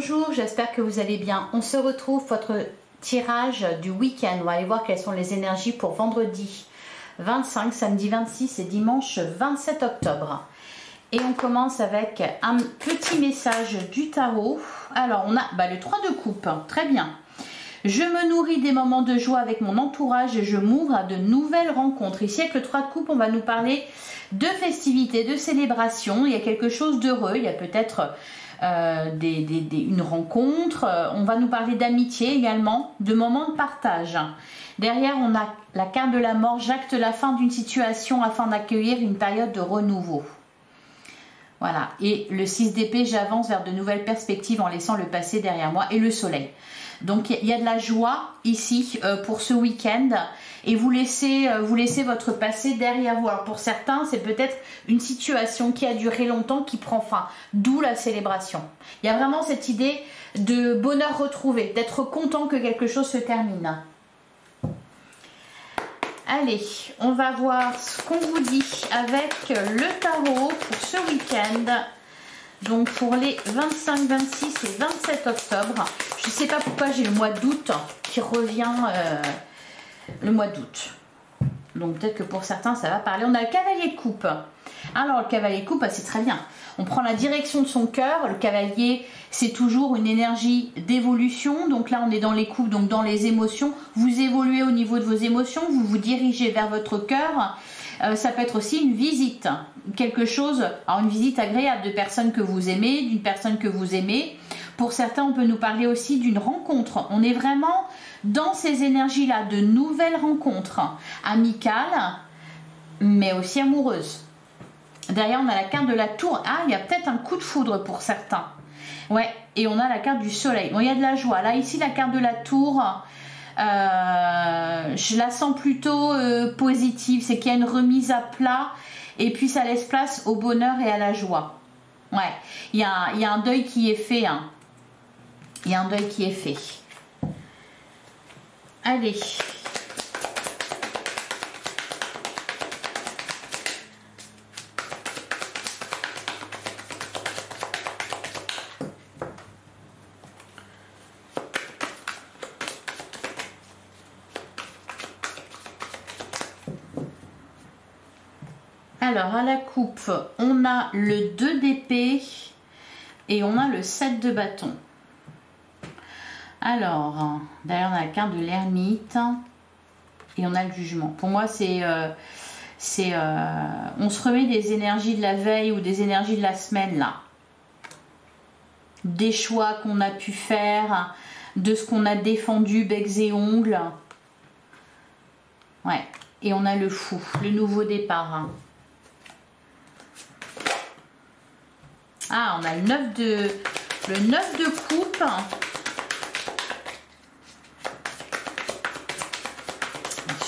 bonjour, j'espère que vous allez bien. On se retrouve pour votre tirage du week-end. On va aller voir quelles sont les énergies pour vendredi 25, samedi 26 et dimanche 27 octobre. Et on commence avec un petit message du tarot. Alors, on a le 3 de coupe, très bien. Je me nourris des moments de joie avec mon entourage et je m'ouvre à de nouvelles rencontres. Ici, avec le 3 de coupe, on va nous parler de festivités, de célébrations. Il y a quelque chose d'heureux, il y a peut-être une rencontre. On va nous parler d'amitié également, de moments de partage. Derrière, on a la carte de la mort. J'acte la fin d'une situation afin d'accueillir une période de renouveau. Voilà, et le 6 d'épée, j'avance vers de nouvelles perspectives en laissant le passé derrière moi, et le soleil. Donc il y a de la joie ici pour ce week-end, et vous laissez votre passé derrière vous. Alors pour certains, c'est peut-être une situation qui a duré longtemps, qui prend fin, d'où la célébration. Il y a vraiment cette idée de bonheur retrouvé, d'être content que quelque chose se termine. Allez, on va voir ce qu'on vous dit avec le tarot pour ce week-end. Donc pour les 25, 26 et 27 octobre. Je ne sais pas pourquoi j'ai le mois d'août qui revient le mois d'août. Donc peut-être que pour certains ça va parler. On a le cavalier de coupe. Alors le cavalier de coupe, c'est très bien. On prend la direction de son cœur. Le cavalier, c'est toujours une énergie d'évolution. Donc là, on est dans les coupes, donc dans les émotions. Vous évoluez au niveau de vos émotions. Vous vous dirigez vers votre cœur. Ça peut être aussi une visite. Quelque chose, alors une visite agréable de personnes que vous aimez, d'une personne que vous aimez. Pour certains, on peut nous parler aussi d'une rencontre. On est vraiment dans ces énergies-là, de nouvelles rencontres amicales, mais aussi amoureuses. Derrière, on a la carte de la tour. Ah, il y a peut-être un coup de foudre pour certains. Ouais, et on a la carte du soleil. Bon, il y a de la joie. Là, ici, la carte de la tour, je la sens plutôt positive. C'est qu'il y a une remise à plat et puis ça laisse place au bonheur et à la joie. Ouais, il y a un deuil qui est fait. Hein. Il y a un deuil qui est fait. Allez. Alors, à la coupe, on a le 2 d'épée et on a le 7 de bâton. Alors, derrière, on a la carte de l'ermite et on a le jugement. Pour moi, on se remet des énergies de la veille ou des énergies de la semaine, là. Des choix qu'on a pu faire, de ce qu'on a défendu, becs et ongles. Ouais, et on a le fou, le nouveau départ. Hein. Ah, on a le 9 de coupe.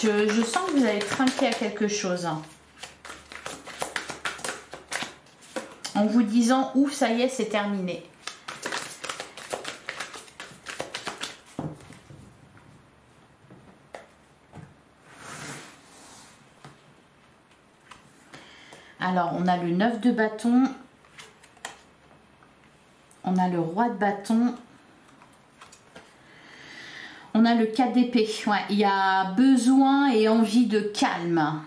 Je sens que vous allez trinquer à quelque chose. En vous disant, ouf, ça y est, c'est terminé. Alors, on a le 9 de bâton. On a le roi de bâton. On a le 4 d'épée. Ouais, il y a besoin et envie de calme.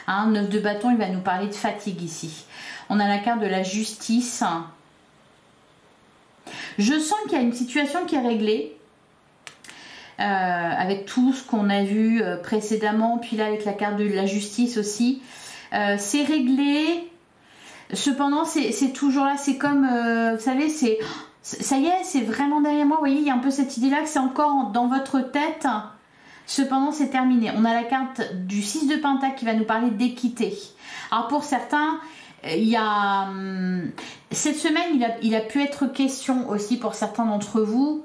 Hein, 9 de bâton, il va nous parler de fatigue ici. On a la carte de la justice. Je sens qu'il y a une situation qui est réglée. Avec tout ce qu'on a vu précédemment. Puis là, avec la carte de la justice aussi. C'est réglé. Cependant, c'est toujours là, c'est comme, vous savez, ça y est, c'est vraiment derrière moi. Vous voyez, il y a un peu cette idée-là que c'est encore dans votre tête. Cependant, c'est terminé. On a la carte du 6 de Pentacle qui va nous parler d'équité. Alors, pour certains, il y a... Cette semaine, il a pu être question aussi pour certains d'entre vous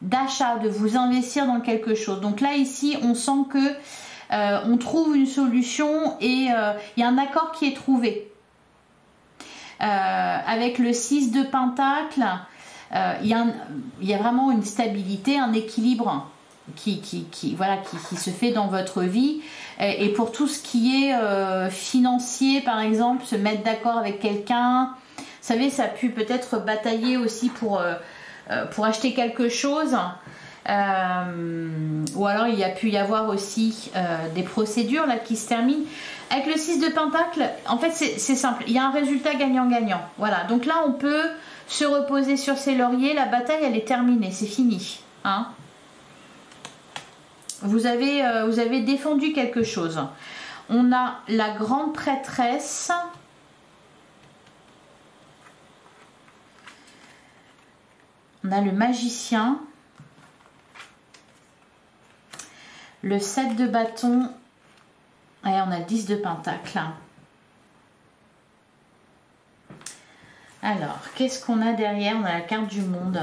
d'achat, de vous investir dans quelque chose. Donc là, ici, on sent que on trouve une solution et il y a un accord qui est trouvé. Avec le 6 de Pentacle, il y a vraiment une stabilité, un équilibre qui se fait dans votre vie. Et pour tout ce qui est financier, par exemple, se mettre d'accord avec quelqu'un, savez, ça a pu peut-être batailler aussi pour acheter quelque chose. Ou alors il y a pu y avoir aussi des procédures là qui se terminent. Avec le 6 de Pentacle, en fait c'est simple, il y a un résultat gagnant-gagnant. Voilà, donc là on peut se reposer sur ses lauriers, la bataille elle est terminée, c'est fini. Hein, vous avez défendu quelque chose. On a la grande prêtresse. On a le magicien. Le 7 de bâton. Et on a le 10 de pentacle. Alors, qu'est-ce qu'on a derrière? On a la carte du monde.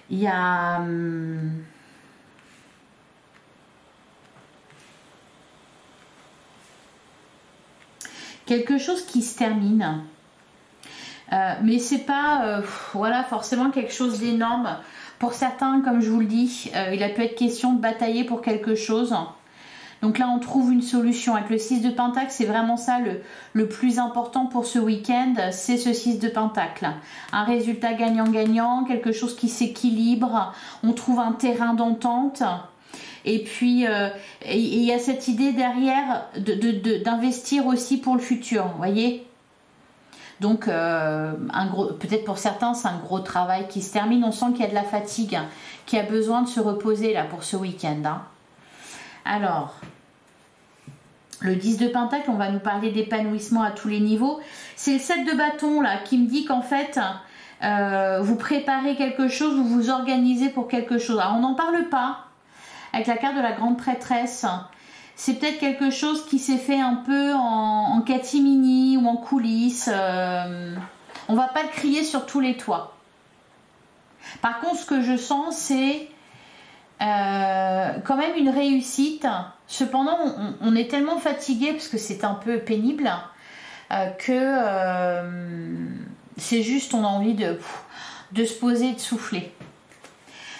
Il y a quelque chose qui se termine. Mais c'est pas voilà, forcément quelque chose d'énorme. Pour certains, comme je vous le dis, il a pu être question de batailler pour quelque chose. Donc là, on trouve une solution. Avec le 6 de Pentacle, c'est vraiment ça le plus important pour ce week-end, c'est ce 6 de Pentacle. Un résultat gagnant-gagnant, quelque chose qui s'équilibre, on trouve un terrain d'entente. Et puis, il y a cette idée derrière d'investir aussi pour le futur, vous voyez. Donc, peut-être pour certains, c'est un gros travail qui se termine. On sent qu'il y a de la fatigue, qui a besoin de se reposer là pour ce week-end. Hein. Alors, le 10 de Pentacle, on va nous parler d'épanouissement à tous les niveaux. C'est le 7 de bâton là qui me dit qu'en fait, vous préparez quelque chose, vous vous organisez pour quelque chose. Alors, on n'en parle pas avec la carte de la grande prêtresse. C'est peut-être quelque chose qui s'est fait un peu en catimini ou en coulisses. On va pas le crier sur tous les toits. Par contre, ce que je sens, c'est quand même une réussite. Cependant, on est tellement fatigué parce que c'est un peu pénible que c'est juste, on a envie de se poser et de souffler.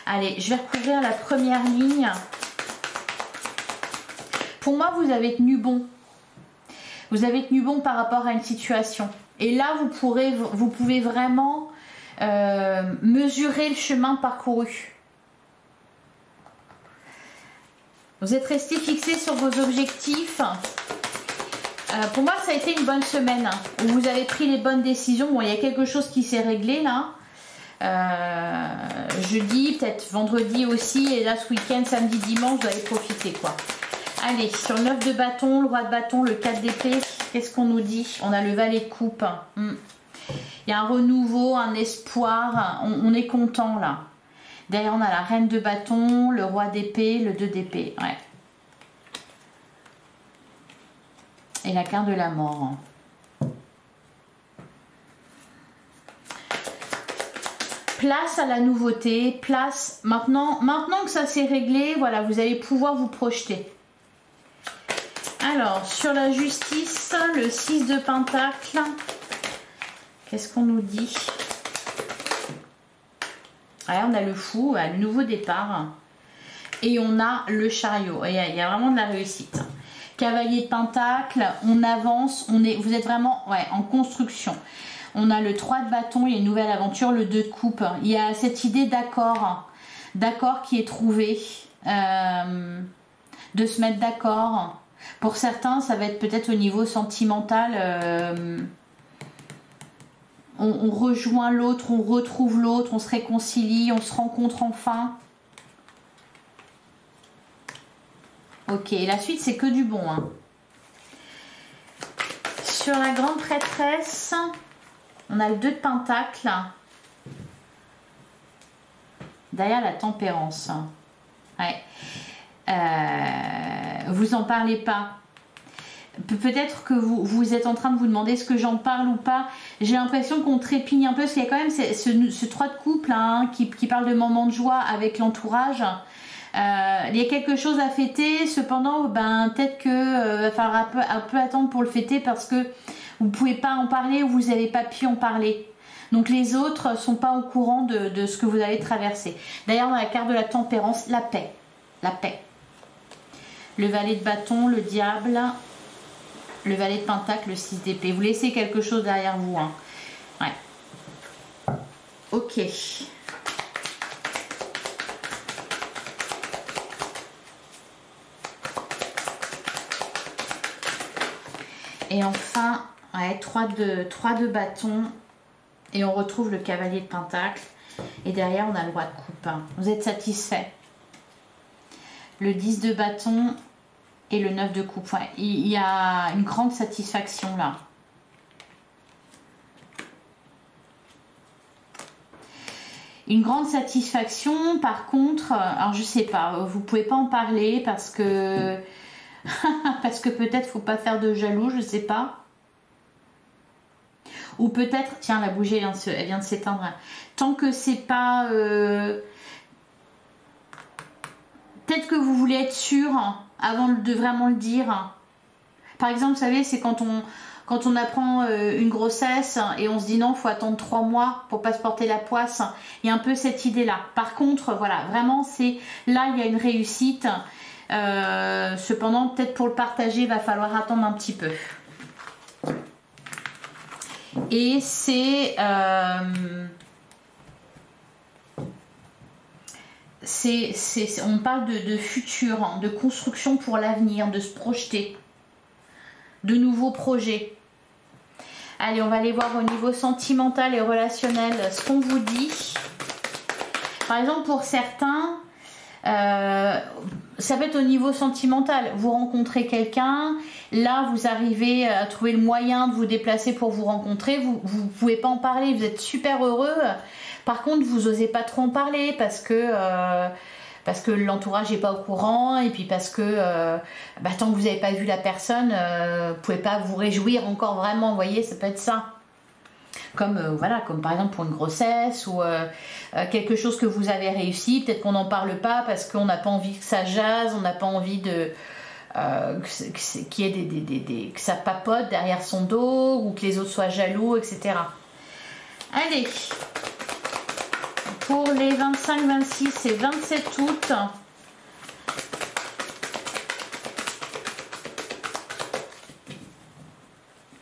Allez, je vais recouvrir la première ligne. Pour moi, vous avez tenu bon. Vous avez tenu bon par rapport à une situation. Et là, vous pouvez vraiment mesurer le chemin parcouru. Vous êtes resté fixé sur vos objectifs. Pour moi, ça a été une bonne semaine où vous avez pris les bonnes décisions. Bon, il y a quelque chose qui s'est réglé là. Jeudi, peut-être vendredi aussi. Et là, ce week-end, samedi, dimanche, vous allez profiter quoi. Allez, sur le 9 de bâton, le roi de bâton, le 4 d'épée, qu'est-ce qu'on nous dit? On a le valet de coupe. Il y a un renouveau, un espoir. On est content là. Derrière, on a la reine de bâton, le roi d'épée, le 2 d'épée. Ouais. Et la carte de la mort. Place à la nouveauté, place maintenant que ça s'est réglé, voilà, vous allez pouvoir vous projeter. Alors, sur la justice, le 6 de Pentacle, qu'est-ce qu'on nous dit? Ouais, on a le fou, le nouveau départ. Et on a le chariot. Il y a vraiment de la réussite. Cavalier de Pentacle, on avance, vous êtes vraiment en construction. On a le 3 de bâton, il y a une nouvelle aventure, le 2 de coupe. Il y a cette idée d'accord qui est trouvé, de se mettre d'accord. Pour certains, ça va être peut-être au niveau sentimental. On rejoint l'autre, on retrouve l'autre, on se réconcilie, on se rencontre enfin. Ok, la suite, c'est que du bon. Hein. Sur la grande prêtresse, on a le 2 de Pentacle. Derrière la tempérance. Ouais. Vous en parlez pas. Peut-être que vous êtes en train de vous demander est-ce que j'en parle ou pas. J'ai l'impression qu'on trépigne un peu parce qu'il y a quand même ce 3 de couple hein, qui parle de moments de joie avec l'entourage. Il y a quelque chose à fêter. Cependant, peut-être que va falloir un peu attendre pour le fêter parce que vous ne pouvez pas en parler ou vous n'avez pas pu en parler. Donc les autres ne sont pas au courant de ce que vous avez traversé. D'ailleurs, dans la carte de la tempérance, la paix. La paix. le valet de bâton, le diable, le valet de pentacle, le 6 d'épée. Vous laissez quelque chose derrière vous. Hein. Ouais. Ok. Et enfin, ouais, 3 de bâton. Et on retrouve le cavalier de pentacle. Et derrière, on a le roi de coupe. Vous êtes satisfait? Le 10 de bâton et le 9 de coupe. Ouais, il y a une grande satisfaction là. Une grande satisfaction, par contre, alors je sais pas, vous pouvez pas en parler parce que parce que peut-être faut pas faire de jaloux, je sais pas. Ou peut-être, tiens, la bougie elle vient de s'éteindre. Tant que c'est pas peut-être que vous voulez être sûr avant de vraiment le dire. Par exemple, vous savez, c'est quand on apprend une grossesse et on se dit non, il faut attendre 3 mois pour pas se porter la poisse. Il y a un peu cette idée-là. Par contre, voilà, vraiment, c'est là, il y a une réussite. Cependant, peut-être pour le partager, il va falloir attendre un petit peu. Et c'est... on parle de futur, hein, de construction pour l'avenir, de se projeter, de nouveaux projets. Allez, on va aller voir au niveau sentimental et relationnel ce qu'on vous dit. Par exemple, pour certains, ça peut être au niveau sentimental. Vous rencontrez quelqu'un, là vous arrivez à trouver le moyen de vous déplacer pour vous rencontrer. Vous ne pouvez pas en parler, vous êtes super heureux. Par contre, vous n'osez pas trop en parler parce que l'entourage n'est pas au courant et puis parce que tant que vous n'avez pas vu la personne, vous ne pouvez pas vous réjouir encore vraiment. Vous voyez, ça peut être ça. Comme, voilà, comme par exemple pour une grossesse ou quelque chose que vous avez réussi. Peut-être qu'on n'en parle pas parce qu'on n'a pas envie que ça jase, on n'a pas envie de... qu'il y ait que ça papote derrière son dos ou que les autres soient jaloux, etc. Allez, pour les 25, 26 et 27 août,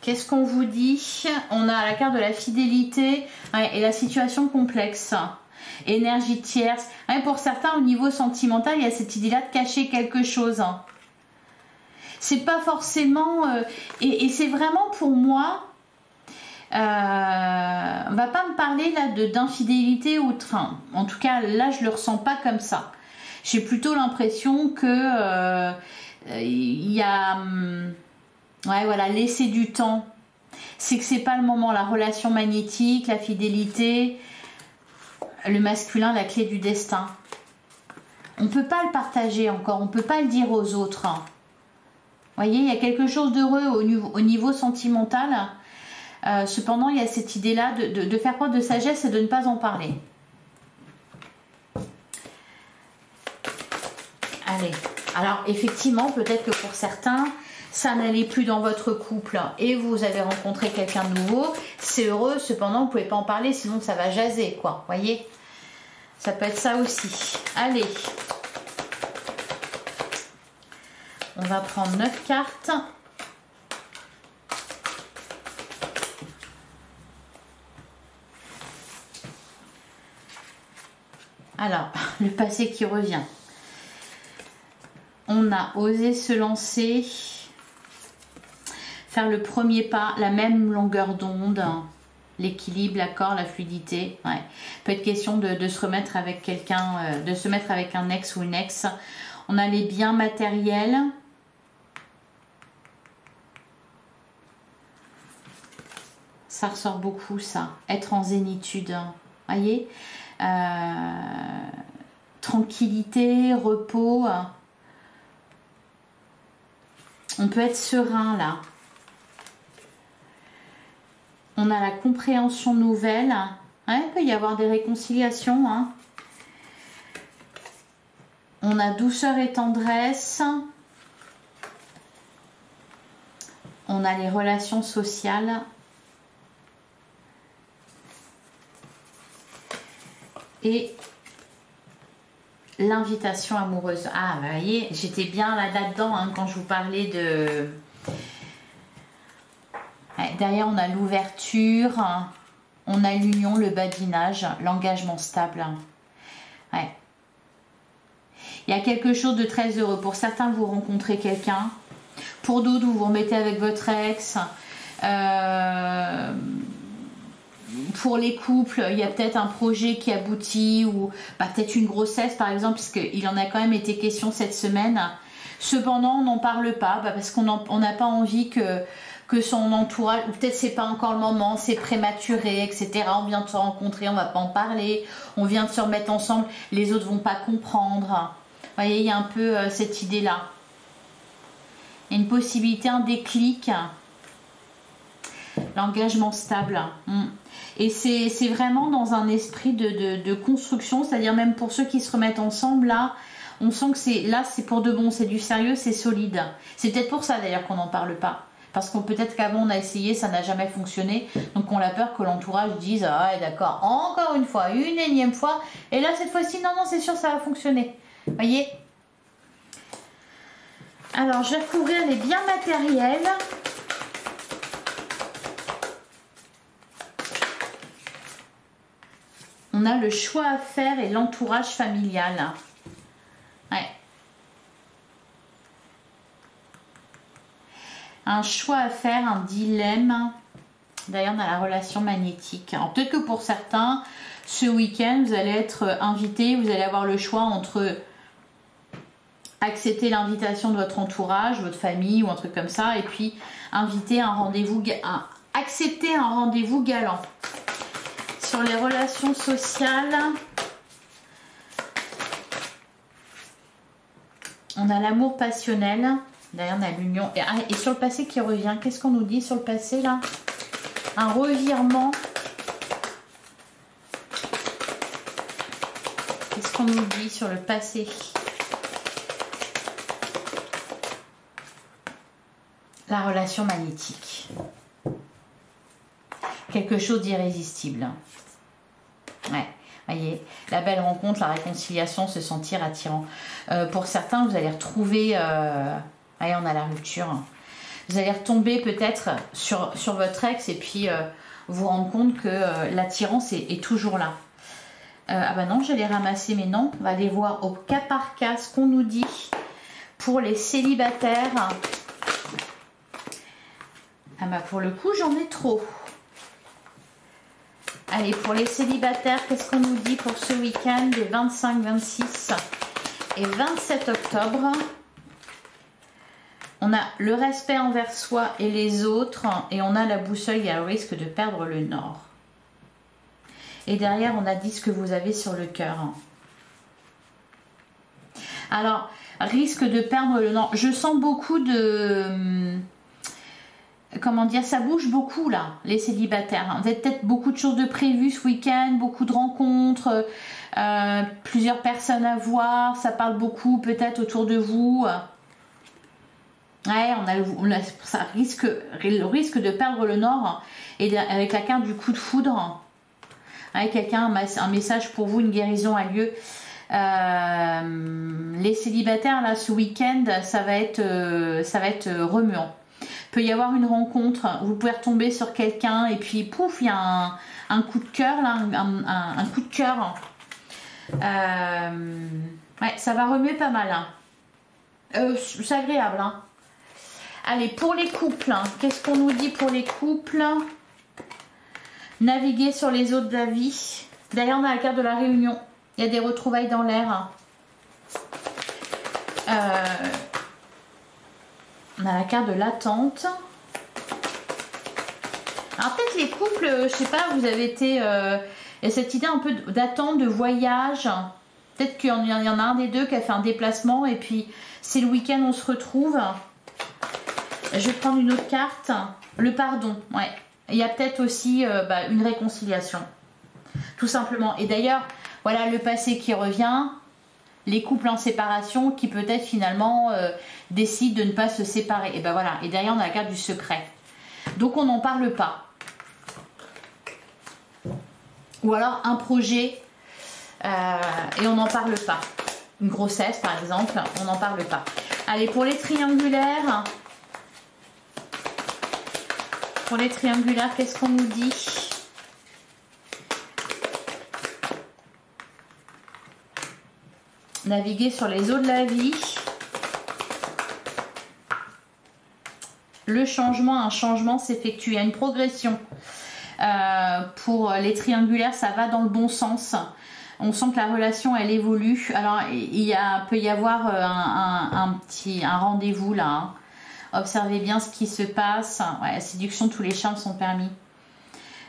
qu'est-ce qu'on vous dit? On a la carte de la fidélité et la situation complexe. Énergie tierce. Pour certains, au niveau sentimental, il y a cette idée-là de cacher quelque chose. C'est pas forcément... et c'est vraiment pour moi... on va pas me parler là d'infidélité ou train. En tout cas, là, je le ressens pas comme ça. J'ai plutôt l'impression que il y a... ouais, voilà, laisser du temps. C'est que c'est pas le moment. La relation magnétique, la fidélité, le masculin, la clé du destin. On peut pas le partager encore. On peut pas le dire aux autres. Vous voyez, il y a quelque chose d'heureux au niveau sentimental. Cependant, il y a cette idée-là de faire preuve de sagesse et de ne pas en parler. Allez. Alors, effectivement, peut-être que pour certains... ça n'allait plus dans votre couple et vous avez rencontré quelqu'un de nouveau, c'est heureux, cependant vous ne pouvez pas en parler, sinon ça va jaser, quoi, voyez, ça peut être ça aussi. Allez, on va prendre 9 cartes. Alors, le passé qui revient. On a osé se lancer, faire le premier pas, la même longueur d'onde, l'équilibre, l'accord, la fluidité. Ouais. Peut être question de se remettre avec quelqu'un, de se mettre avec un ex ou une ex. On a les biens matériels. Ça ressort beaucoup, ça. Être en zénitude. Voyez, tranquillité, repos. On peut être serein là. On a la compréhension nouvelle. Ouais, il peut y avoir des réconciliations. Hein. On a douceur et tendresse. On a les relations sociales. Et l'invitation amoureuse. Ah, vous voyez, j'étais bien là-dedans hein, quand je vous parlais de... Ouais, derrière, on a l'ouverture, on a l'union, le badinage, l'engagement stable. Ouais. Il y a quelque chose de très heureux. Pour certains, vous rencontrez quelqu'un. Pour d'autres, vous vous remettez avec votre ex. Pour les couples, il y a peut-être un projet qui aboutit ou bah, peut-être une grossesse par exemple, puisqu'il en a quand même été question cette semaine. Cependant, on n'en parle pas bah, parce qu'on n'a pas envie que son entourage, ou peut-être c'est pas encore le moment, c'est prématuré, etc. On vient de se rencontrer, on va pas en parler, on vient de se remettre ensemble, les autres vont pas comprendre. Vous voyez, il y a un peu cette idée-là. Il y a une possibilité, un déclic. L'engagement stable. Et c'est vraiment dans un esprit de construction, c'est-à-dire même pour ceux qui se remettent ensemble, là, on sent que c'est pour de bon, c'est du sérieux, c'est solide. C'est peut-être pour ça d'ailleurs qu'on n'en parle pas. Parce que peut-être qu'avant on a essayé, ça n'a jamais fonctionné. Donc on a peur que l'entourage dise ah ouais, d'accord, encore une fois, une énième fois. Et là cette fois-ci, non, c'est sûr, ça va fonctionner. Voyez. Alors je vais couvrir les biens matériels. On a le choix à faire et l'entourage familial. Ouais. Un choix à faire, un dilemme. D'ailleurs, on a la relation magnétique. Alors, peut-être que pour certains, ce week-end, vous allez être invité, vous allez avoir le choix entre accepter l'invitation de votre entourage, votre famille ou un truc comme ça, et puis inviter un rendez-vous, accepter un rendez-vous galant. Sur les relations sociales, on a l'amour passionnel. D'ailleurs, on a l'union. Et sur le passé qui revient, qu'est-ce qu'on nous dit sur le passé là? Un revirement. Qu'est-ce qu'on nous dit sur le passé? La relation magnétique. Quelque chose d'irrésistible. Ouais, voyez, la belle rencontre, la réconciliation, se sentir attirant. Pour certains, vous allez retrouver... Allez, on a la rupture. Vous allez retomber peut-être sur votre ex et puis vous rendre compte que l'attirance est toujours là. Ah bah non, j'allais ramasser, mais non. On va aller voir au cas par cas ce qu'on nous dit pour les célibataires. Ah bah pour le coup, j'en ai trop. Allez, pour les célibataires, qu'est-ce qu'on nous dit pour ce week-end des 25, 26 et 27 octobre? On a le respect envers soi et les autres, et on a la boussole, il y a le risque de perdre le nord. Et derrière, on a dit ce que vous avez sur le cœur. Alors, risque de perdre le nord. Je sens beaucoup de... Comment dire, ça bouge beaucoup là, les célibataires. Vous avez peut-être beaucoup de choses de prévues ce week-end, beaucoup de rencontres, plusieurs personnes à voir, ça parle beaucoup peut-être autour de vous. Ouais, ça le risque de perdre le nord et avec la carte du coup de foudre. Ouais, quelqu'un, un message pour vous, une guérison a lieu. Les célibataires là ce week-end, ça va être remuant. Peut y avoir une rencontre, vous pouvez retomber sur quelqu'un et puis pouf, il y a un coup de cœur là, un coup de cœur. Ouais, ça va remuer pas mal. Hein. C'est agréable. Hein. Allez, pour les couples, hein, qu'est-ce qu'on nous dit pour les couples? Naviguer sur les eaux de la vie. D'ailleurs, on a la carte de la réunion. Il y a des retrouvailles dans l'air. On a la carte de l'attente. Alors peut-être les couples, je sais pas, vous avez été... il y a cette idée un peu d'attente, de voyage. Peut-être qu'il y en a un des deux qui a fait un déplacement et puis c'est le week-end, on se retrouve. Je vais prendre une autre carte. Le pardon, ouais. Il y a peut-être aussi une réconciliation. Tout simplement. Et d'ailleurs, voilà le passé qui revient. Les couples en séparation qui peut-être finalement décident de ne pas se séparer. Et ben voilà. Et derrière, on a la carte du secret. Donc, on n'en parle pas. Ou alors, un projet et on n'en parle pas. une grossesse par exemple, on n'en parle pas. Allez, pour les triangulaires, qu'est-ce qu'on nous dit? Naviguer sur les eaux de la vie. Le changement, un changement s'effectue, il y a une progression. Pour les triangulaires, ça va dans le bon sens. On sent que la relation, elle évolue. Alors, peut y avoir un rendez-vous là. Hein. Observez bien ce qui se passe. Ouais, la séduction, tous les charmes sont permis.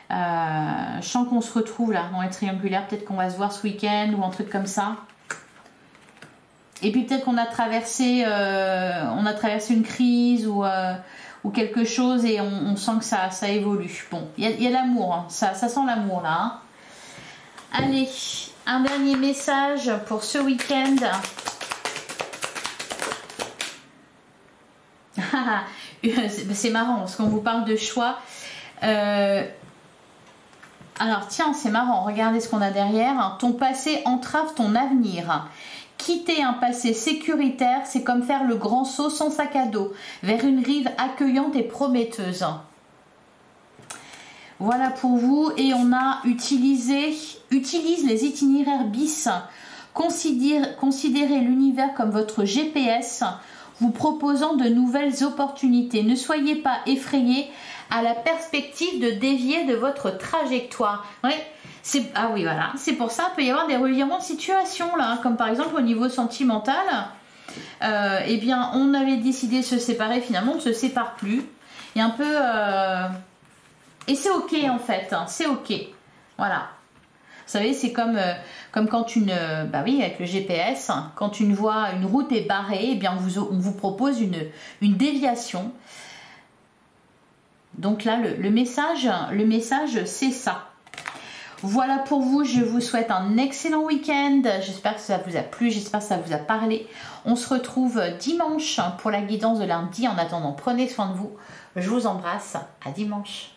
Je sens qu'on se retrouve là dans les triangulaires. Peut-être qu'on va se voir ce week-end ou un truc comme ça. Et puis peut-être qu'on a traversé, une crise ou quelque chose et on sent que ça évolue. Bon, il y a l'amour, hein. Ça sent l'amour là. Hein. Allez, un dernier message pour ce week-end. C'est marrant parce qu'on vous parle de choix. Alors tiens, c'est marrant, regardez ce qu'on a derrière. Ton passé entrave ton avenir. Quitter un passé sécuritaire, c'est comme faire le grand saut sans sac à dos vers une rive accueillante et prometteuse. Voilà pour vous. Et on a utilise les itinéraires bis. Considérez l'univers comme votre GPS, vous proposant de nouvelles opportunités. Ne soyez pas effrayés à la perspective de dévier de votre trajectoire. Oui. Ah oui, voilà, c'est pour ça qu'il peut y avoir des revirements de situation là, comme par exemple au niveau sentimental, eh bien on avait décidé de se séparer, finalement on ne se sépare plus, il y a un peu, et c'est ok en fait, hein, c'est ok, voilà. Vous savez, c'est comme quand bah oui, avec le GPS, quand une route est barrée, eh bien on vous propose une déviation. Donc là, le message c'est ça. Voilà pour vous, je vous souhaite un excellent week-end. J'espère que ça vous a plu, j'espère que ça vous a parlé. On se retrouve dimanche pour la guidance de lundi. En attendant, prenez soin de vous. Je vous embrasse. À dimanche.